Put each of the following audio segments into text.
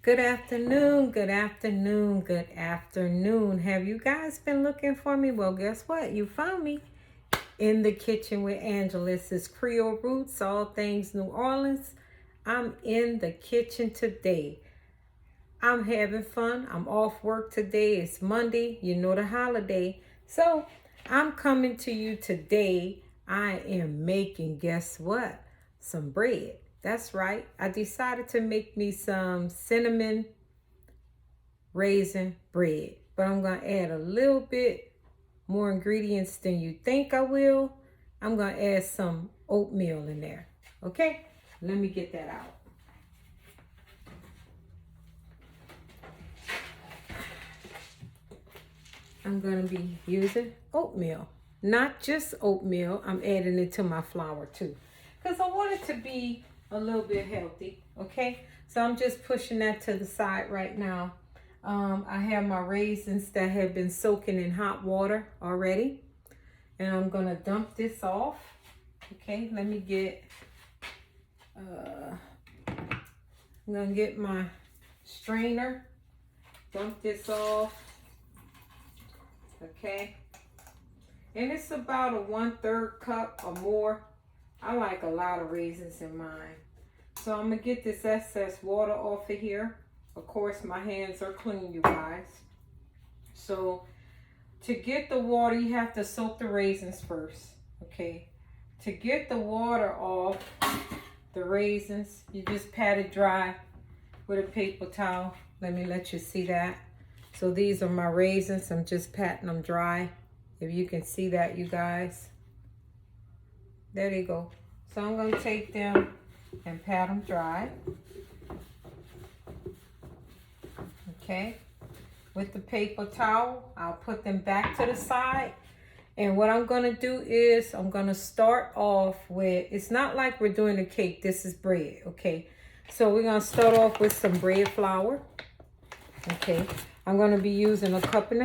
Good afternoon, good afternoon, good afternoon. Have you guys been looking for me? Well, guess what? You found me in the kitchen with Angela. This is Creole Roots, all things New Orleans. I'm in the kitchen today. I'm having fun. I'm off work today. It's Monday, you know, the holiday. So I'm coming to you today. I am making, guess what? Some bread. That's right. I decided to make me some cinnamon raisin bread, but I'm going to add a little bit more ingredients than you think I will. I'm going to add some oatmeal in there. Okay, let me get that out. I'm going to be using oatmeal. Not just oatmeal, I'm adding it to my flour too, because I want it to be a little bit healthy. Okay, so I'm just pushing that to the side right now. I have my raisins that have been soaking in hot water already, and I'm gonna dump this off. Okay, let me get I'm gonna get my strainer, dump this off. Okay, and it's about a 1/3 cup or more. I like a lot of raisins in mine, so I'm gonna get this excess water off of here. Of course, my hands are clean, you guys. So to get the water, you have to soak the raisins first. Okay, to get the water off the raisins, you just pat it dry with a paper towel. Let me let you see that. So these are my raisins. I'm just patting them dry. If you can see that, you guys. There they go. So I'm going to take them and pat them dry. Okay. With the paper towel, I'll put them back to the side. And what I'm going to do is I'm going to start off with, it's not like we're doing a cake. This is bread. Okay. So we're going to start off with some bread flour. Okay. I'm going to be using 1.5 cups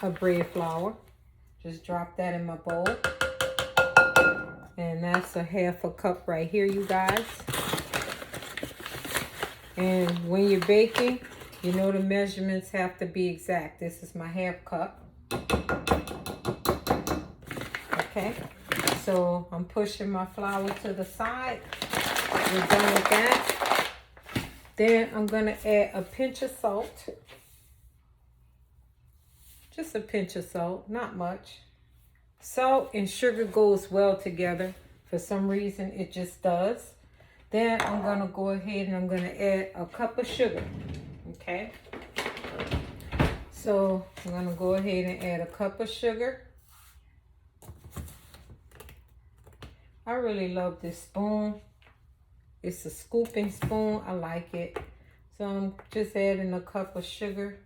of bread flour. Just drop that in my bowl. And that's 1/2 cup right here, you guys. And when you're baking, you know the measurements have to be exact. This is my 1/2 cup. Okay. So I'm pushing my flour to the side. We're done with that. Then I'm going to add a pinch of salt. Just a pinch of salt, not much. Salt and sugar goes well together. For some reason, it just does. Then I'm going to go ahead and I'm going to add 1 cup of sugar. Okay. So I'm going to go ahead and add 1 cup of sugar. I really love this spoon. It's a scooping spoon. I like it. So I'm just adding 1 cup of sugar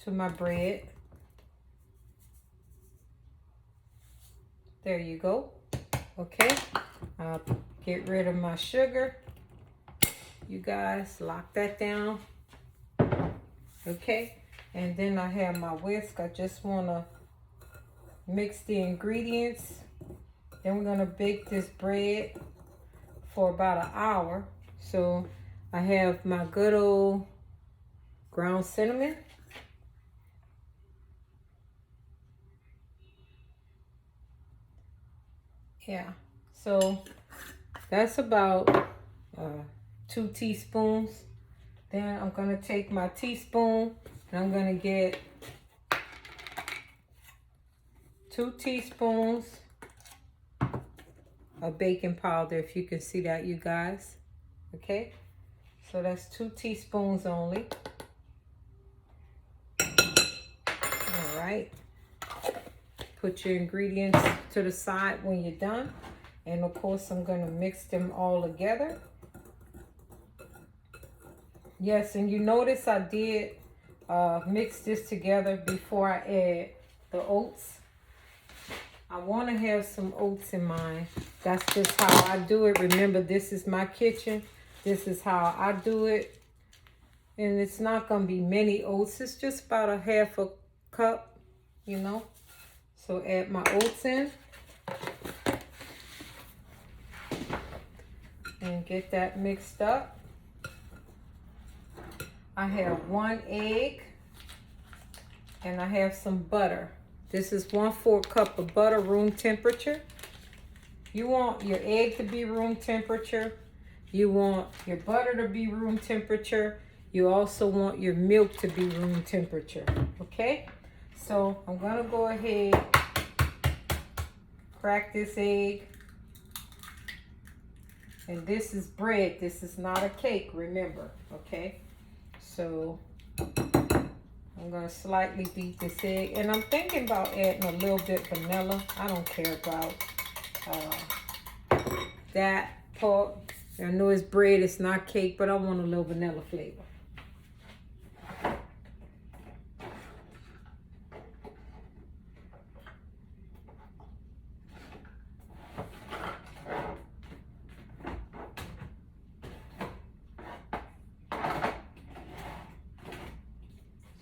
to my bread. There you go. Okay. I'll get rid of my sugar. You guys, lock that down. Okay. And then I have my whisk. I just want to mix the ingredients. Then we're going to bake this bread for about 1 hour. So I have my good old ground cinnamon. Yeah, so that's about 2 teaspoons. Then I'm going to take my teaspoon and I'm going to get 2 teaspoons of baking powder, if you can see that, you guys. Okay, so that's 2 teaspoons only. All right. Put your ingredients to the side when you're done. And of course, I'm going to mix them all together. Yes, and you notice I did mix this together before I add the oats. I want to have some oats in mine. That's just how I do it. Remember, this is my kitchen. This is how I do it. And it's not going to be many oats. It's just about 1/2 cup, you know. So add my oats in. and get that mixed up. I have 1 egg and I have some butter. This is 1/4 cup of butter, room temperature. You want your egg to be room temperature. You want your butter to be room temperature. You also want your milk to be room temperature, okay? So I'm gonna go ahead, crack this egg. And this is bread, this is not a cake, remember, okay? So I'm gonna slightly beat this egg. And I'm thinking about adding a little bit vanilla. I don't care about that part. I know it's bread, it's not cake, but I want a little vanilla flavor.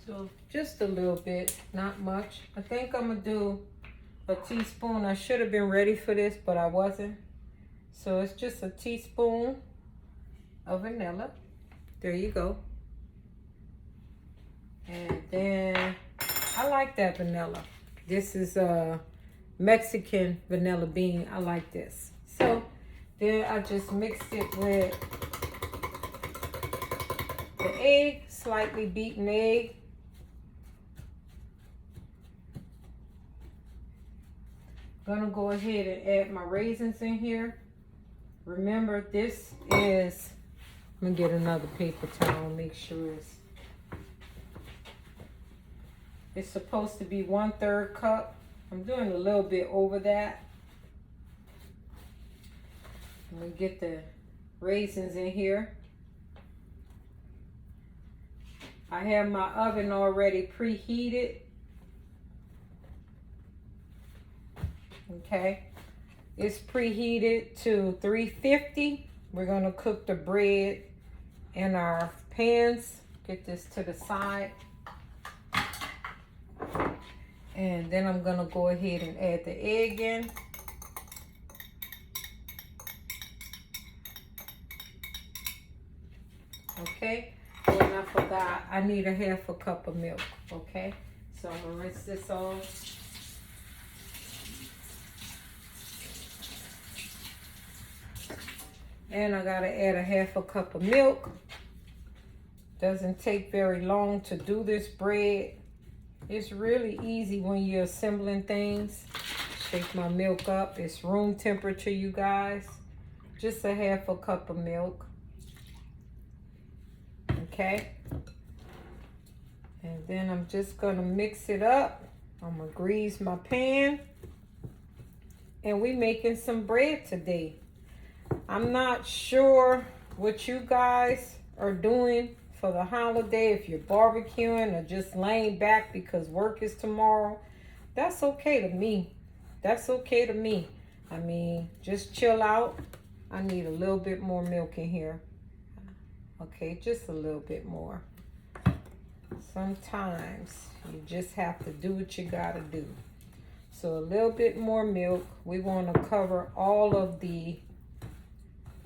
So just a little bit, not much. I think I'm gonna do a teaspoon. I should have been ready for this, but I wasn't. So it's just a teaspoon of vanilla. There you go. And then I like that vanilla. This is a Mexican vanilla bean. I like this. So then I just mixed it with the egg, slightly beaten egg. Gonna go ahead and add my raisins in here. Remember, this is, I'm gonna get another paper towel, make sure it's supposed to be 1/3 cup. I'm doing a little bit over that. I'm gonna get the raisins in here. I have my oven already preheated. Okay, it's preheated to 350. We're gonna cook the bread in our pans. Get this to the side. And then I'm gonna go ahead and add the egg in. Okay, and I forgot, I need a 1/2 cup of milk, okay? So I'm gonna rinse this off. And I gotta add a 1/2 cup of milk. Doesn't take very long to do this bread. It's really easy when you're assembling things. Shake my milk up. It's room temperature, you guys. Just a 1/2 cup of milk. Okay. And then I'm just gonna mix it up. I'm gonna grease my pan. And we making some bread today. I'm not sure what you guys are doing for the holiday, if you're barbecuing or just laying back because work is tomorrow. That's okay to me. That's okay to me. I mean, just chill out. I need a little bit more milk in here. Okay, just a little bit more. Sometimes you just have to do what you gotta do. So a little bit more milk. We want to cover all of the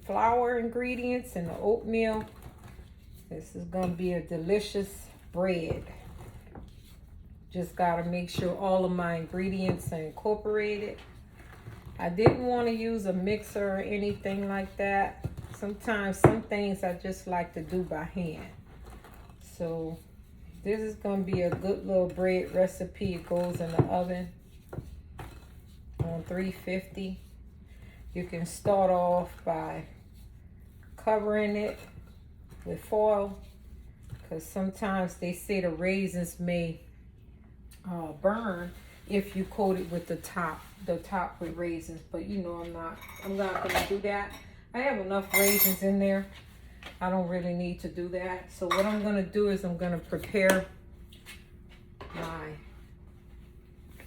flour ingredients and the oatmeal. This is gonna be a delicious bread. Just gotta make sure all of my ingredients are incorporated. I didn't want to use a mixer or anything like that. Sometimes some things I just like to do by hand. So this is gonna be a good little bread recipe. It goes in the oven on 350. You can start off by covering it with foil, because sometimes they say the raisins may burn if you coat it with the top with raisins, but you know I'm not gonna do that. I have enough raisins in there. I don't really need to do that. So what I'm gonna do is I'm gonna prepare my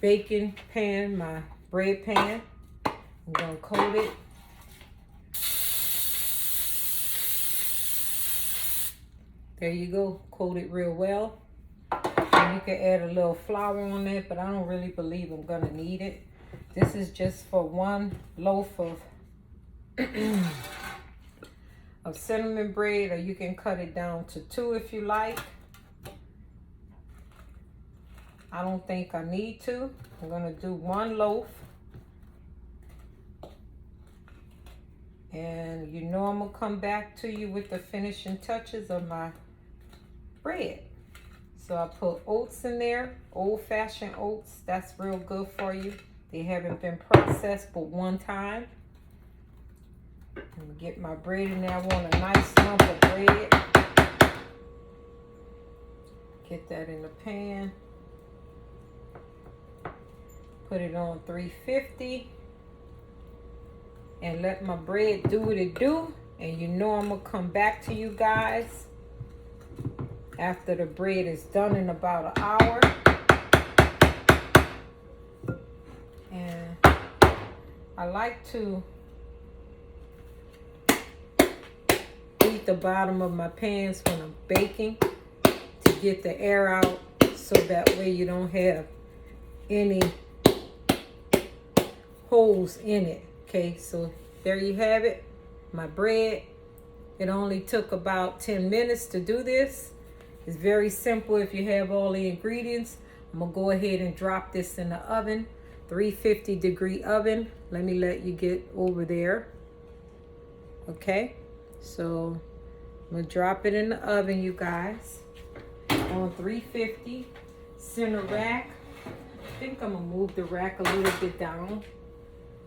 baking pan, my bread pan. I'm gonna coat it. There you go, coat it real well. And you can add a little flour on it, but I don't really believe I'm gonna need it. This is just for one loaf of of cinnamon bread, or you can cut it down to 2 if you like. I don't think I need to. I'm gonna do 1 loaf. And you know I'm gonna come back to you with the finishing touches of my bread. So I put oats in there, old-fashioned oats. That's real good for you. They haven't been processed but 1 time. I'm gonna get my bread in there. I want a nice lump of bread. Get that in the pan. Put it on 350. And let my bread do what it do. And you know I'm gonna come back to you guys after the bread is done in about an hour. And I like to beat the bottom of my pans when I'm baking to get the air out, so that way you don't have any holes in it. Okay, so there you have it, my bread. It only took about 10 minutes to do this. It's very simple if you have all the ingredients. I'm gonna go ahead and drop this in the oven, 350-degree oven. Let me let you get over there. Okay, so I'm gonna drop it in the oven, you guys, on 350, center rack. I think I'm gonna move the rack a little bit down.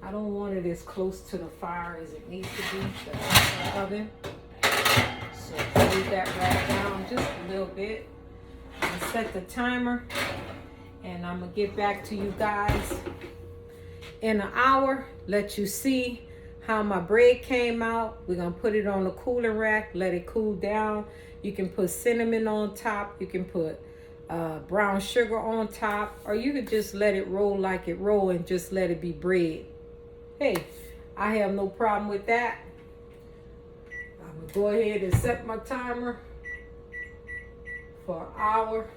I don't want it as close to the fire as it needs to be, the oven. So move that rack down just a little bit and set the timer. And I'm gonna get back to you guys in an hour, let you see how my bread came out. We're gonna put it on the cooling rack, let it cool down. You can put cinnamon on top, you can put brown sugar on top, or you could just let it roll like it roll and just let it be bread. Hey, I have no problem with that. I'm gonna go ahead and set my timer for an hour.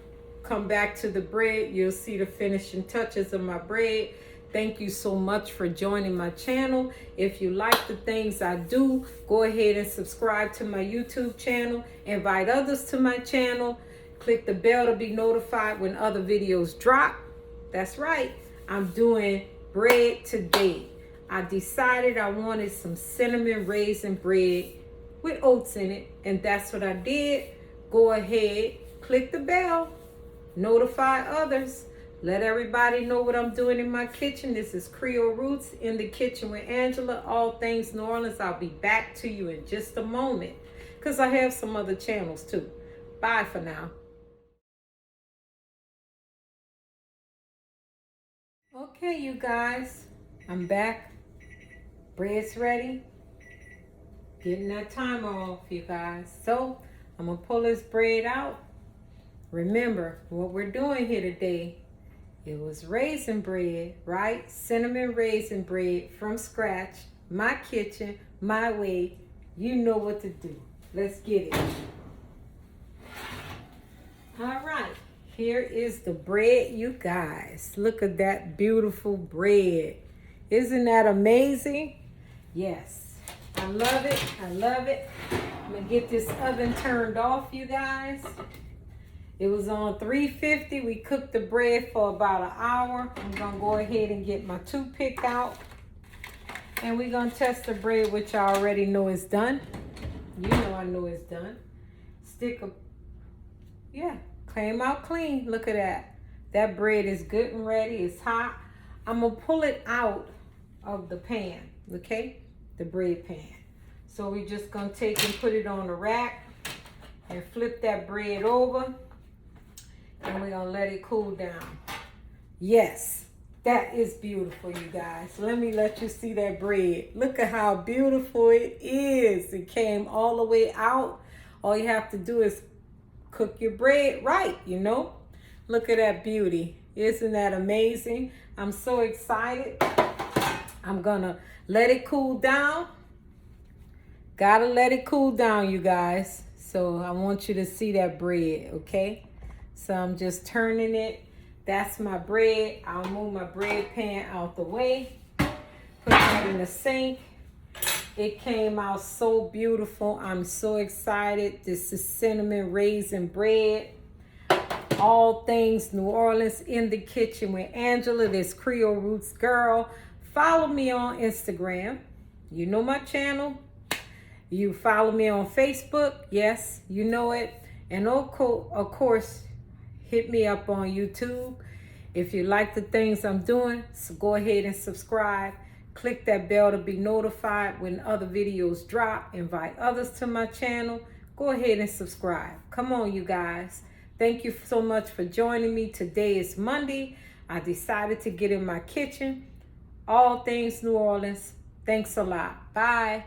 Come back to the bread. You'll see the finishing touches of my bread. Thank you so much for joining my channel. If you like the things I do, go ahead and subscribe to my YouTube channel. Invite others to my channel. Click the bell to be notified when other videos drop. That's right, I'm doing bread today. I decided I wanted some cinnamon raisin bread with oats in it, and that's what I did. Go ahead, click the bell, notify others, let everybody know what I'm doing in my kitchen. This is Creole Roots in the Kitchen with Angela, all things New Orleans. I'll be back to you in just a moment because I have some other channels too. Bye for now. Okay, you guys, I'm back. Bread's ready. Getting that timer off, you guys. So I'm gonna pull this bread out. Remember what we're doing here today. It was raisin bread, right? Cinnamon raisin bread from scratch. My kitchen, my way. You know what to do. Let's get it. All right. Here is the bread, you guys. Look at that beautiful bread. Isn't that amazing? Yes, I love it. I love it. I'm gonna get this oven turned off, you guys. It was on 350. We cooked the bread for about an hour. I'm gonna go ahead and get my toothpick out. And we're gonna test the bread, which I already know is done. You know I know it's done. Yeah, came out clean. Look at that. That bread is good and ready. It's hot. I'm gonna pull it out of the pan, okay? The bread pan. So we're just gonna take and put it on the rack and flip that bread over, and we're gonna let it cool down. Yes, that is beautiful, you guys. Let me let you see that bread. Look at how beautiful it is. It came all the way out. All you have to do is cook your bread right, you know? Look at that beauty. Isn't that amazing? I'm so excited. I'm gonna let it cool down. Gotta let it cool down, you guys. So I want you to see that bread, okay? So I'm just turning it. That's my bread. I'll move my bread pan out the way. Put that in the sink. It came out so beautiful. I'm so excited. This is cinnamon raisin bread. All things New Orleans in the kitchen with Angela, this Creole Roots girl. Follow me on Instagram. You know my channel. You follow me on Facebook. Yes, you know it. And of course, hit me up on YouTube. If you like the things I'm doing, so go ahead and subscribe. Click that bell to be notified when other videos drop. Invite others to my channel. Go ahead and subscribe. Come on, you guys. Thank you so much for joining me. Today is Monday. I decided to get in my kitchen. All things New Orleans. Thanks a lot. Bye.